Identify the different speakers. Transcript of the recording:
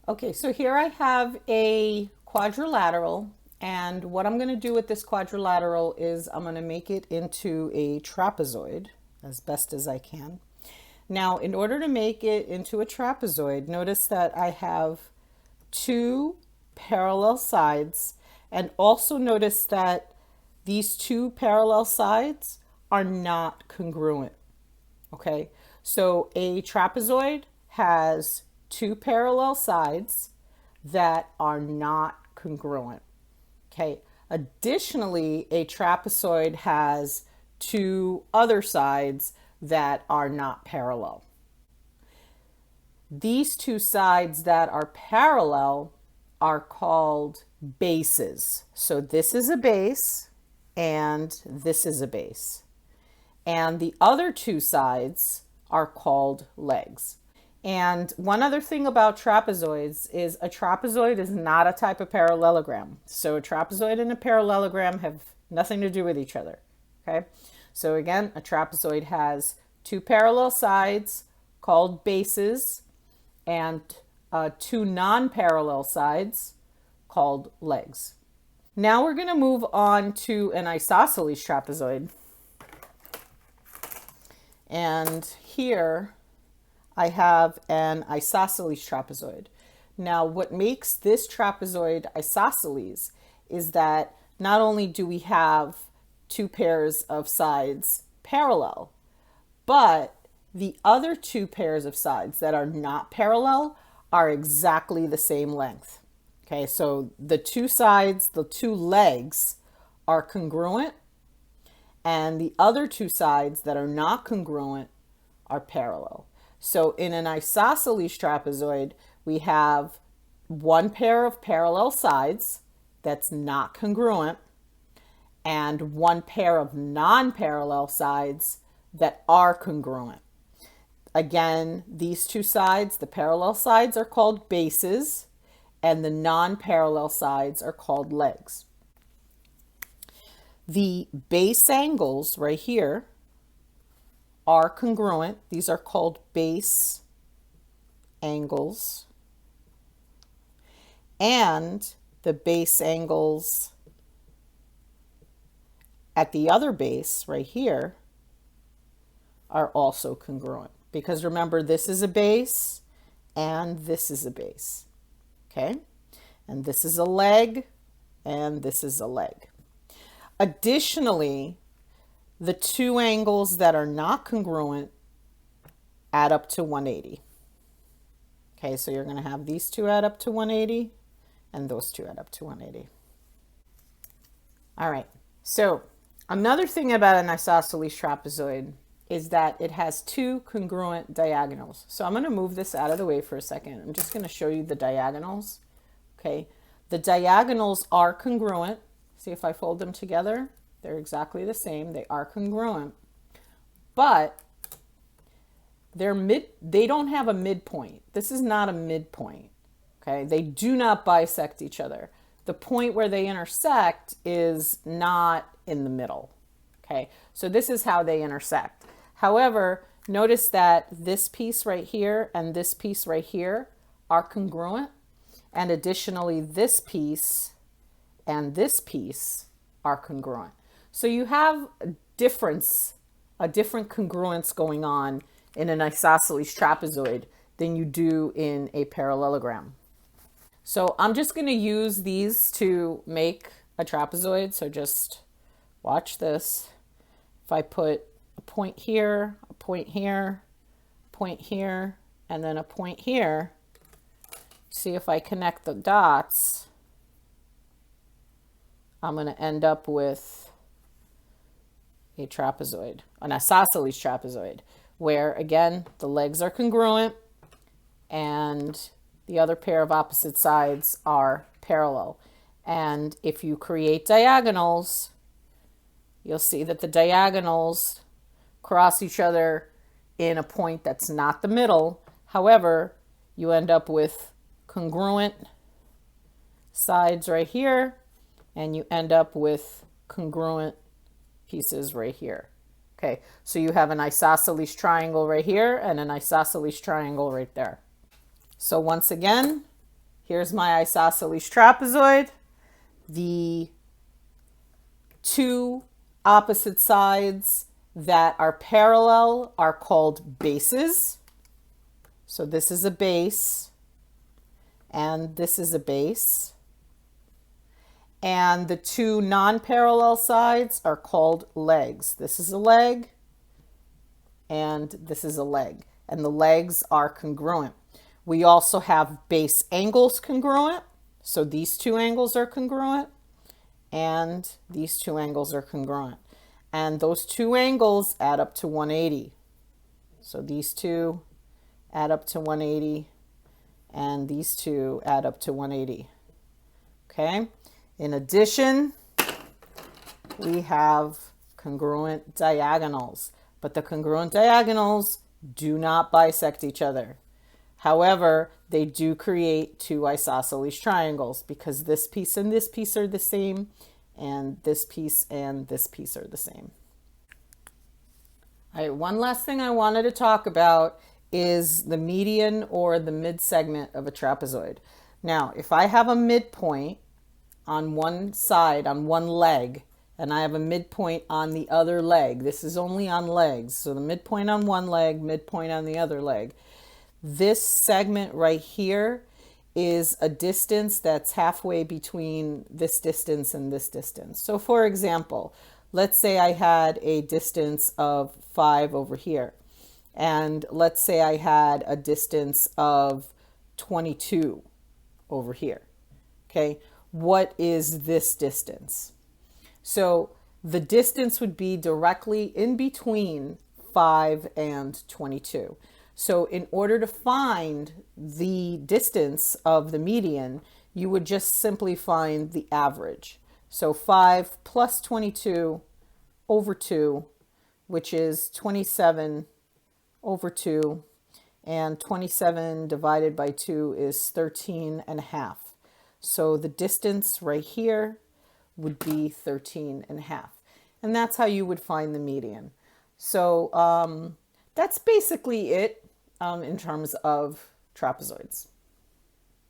Speaker 1: Okay, so here I have a quadrilateral, and what I'm going to do with this quadrilateral is I'm going to make it into a trapezoid as best as I can. Now, in order to make it into a trapezoid, notice that I have two parallel sides, and also notice that these two parallel sides are not congruent. Okay, so a trapezoid has two parallel sides that are not congruent. Okay, additionally, a trapezoid has two other sides that are not parallel. These two sides that are parallel are called bases. So this is a base and this is a base. And the other two sides are called legs. And one other thing about trapezoids is a trapezoid is not a type of parallelogram. So a trapezoid and a parallelogram have nothing to do with each other. Okay. So again, a trapezoid has two parallel sides called bases and two non-parallel sides called legs. Now we're going to move on to an isosceles trapezoid. And here I have an isosceles trapezoid. Now, what makes this trapezoid isosceles is that not only do we have two pairs of sides parallel, but the other two pairs of sides that are not parallel are exactly the same length. Okay, so the two sides, the two legs are congruent, and the other two sides that are not congruent are parallel. So in an isosceles trapezoid, we have one pair of parallel sides that's not congruent and one pair of non-parallel sides that are congruent. Again, these two sides, the parallel sides are called bases and the non-parallel sides are called legs. The base angles right here are congruent. These are called base angles. And the base angles at the other base right here are also congruent. Because remember, this is a base and this is a base. Okay? And this is a leg and this is a leg. Additionally, the two angles that are not congruent add up to 180. Okay, so you're going to have these two add up to 180 and those two add up to 180. All right, so another thing about an isosceles trapezoid is that it has two congruent diagonals. So I'm going to move this out of the way for a second. I'm just going to show you the diagonals. Okay, the diagonals are congruent. See, if I fold them together, they're exactly the same. They are congruent, but they don't have a midpoint. This is not a midpoint. Okay, they do not bisect each other. The point where they intersect is not in the middle. Okay, so this is how they intersect. However, notice that this piece right here and this piece right here are congruent, and additionally this piece and this piece are congruent. So you have a different congruence going on in an isosceles trapezoid than you do in a parallelogram. So I'm just going to use these to make a trapezoid. So just watch this. If I put a point here, a point here, a point here, and then a point here, see if I connect the dots, I'm going to end up with a trapezoid, an isosceles trapezoid, where again, the legs are congruent and the other pair of opposite sides are parallel. And if you create diagonals, you'll see that the diagonals cross each other in a point that's not the middle. However, you end up with congruent sides right here, and you end up with congruent pieces right here. Okay, so you have an isosceles triangle right here and an isosceles triangle right there. So once again, Here's my isosceles trapezoid. The two opposite sides that are parallel are called bases. So this is a base, and this is a base. And the two non-parallel sides are called legs. This is a leg, and this is a leg. And the legs are congruent. We also have base angles congruent. So these two angles are congruent, and these two angles are congruent. And those two angles add up to 180. So these two add up to 180, and these two add up to 180. Okay? In addition, we have congruent diagonals, but the congruent diagonals do not bisect each other. However, they do create two isosceles triangles because this piece and this piece are the same, and this piece and this piece are the same. All right, one last thing I wanted to talk about is the median or the mid-segment of a trapezoid. Now, if I have a midpoint on one side, on one leg, and I have a midpoint on the other leg, this is only on legs, so the midpoint on one leg, midpoint on the other leg, this segment right here is a distance that's halfway between this distance and this distance. So for example, let's say I had a distance of 5 over here, and let's say I had a distance of 22 over here. Okay, what is this distance? So the distance would be directly in between 5 and 22. So in order to find the distance of the median, you would just simply find the average. So 5 plus 22 over 2, which is 27 over 2, and 27 divided by 2 is 13 and a half. So the distance right here would be 13 and a half. And that's how you would find the median. So that's basically it in terms of trapezoids.